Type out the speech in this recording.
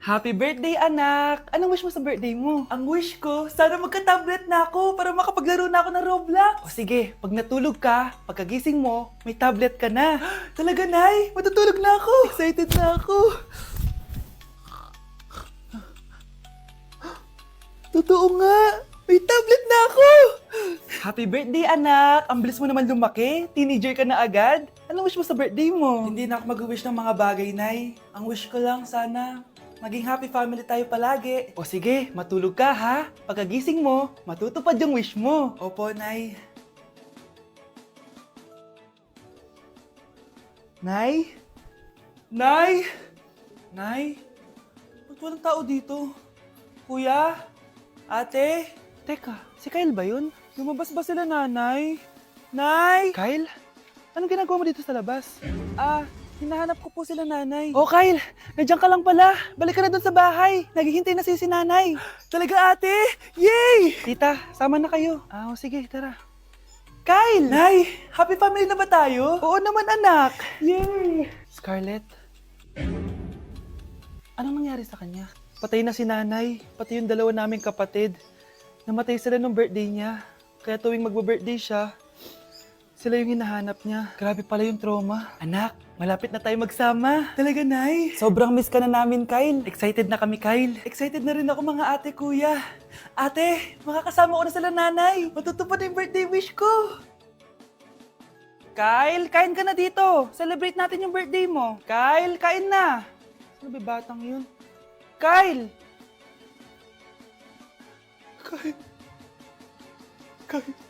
Happy birthday, anak! Anong wish mo sa birthday mo? Ang wish ko, sana magka-tablet na ako para makapaglaro na ako ng Roblox. O sige, pag natulog ka, pagkagising mo, may tablet ka na. Talaga, Nay? Matutulog na ako. Excited na ako. Totoo nga! May tablet na ako! Happy birthday, anak! Ang bilis mo naman lumaki. Teenager ka na agad. Anong wish mo sa birthday mo? Hindi na ako mag-wish ng mga bagay, Nay. Ang wish ko lang, sana maging happy family tayo palagi. O sige, matulog ka ha. Pagkagising mo, matutupad yung wish mo. Opo, Nay. Nay? Nay? Nay? Ba't walang tao dito? Kuya? Ate? Teka, si Kyle ba yun? Lumabas ba sila, nanay? Nay! Kyle? Anong ginagawa mo dito sa labas? Hinahanap ko po sila, nanay. Oh, Kyle! Nandiyan ka lang pala. Balik ka na dun sa bahay. Naghihintay na si nanay. Talaga, ate? Yay! Tita, sama na kayo. Sige, tara. Kyle! Nay, happy family na ba tayo? Oo naman, anak. Yay! Scarlett? Anong nangyari sa kanya? Patay na si nanay, pati yung dalawa naming kapatid. Namatay sila nung birthday niya. Kaya tuwing magbo-birthday siya, sila yung hinahanap niya. Grabe pala yung trauma. Anak, malapit na tayo magsama. Talaga, Nay. Sobrang miss ka na namin, Kyle. Excited na kami, Kyle. Excited na rin ako, mga ate, kuya. Ate, makakasama ko na sila, nanay. Matutupad na yung birthday wish ko. Kyle, kain ka na dito. Celebrate natin yung birthday mo. Kyle, kain na. Sino ba batang yun? Kyle! Kyle! Kyle!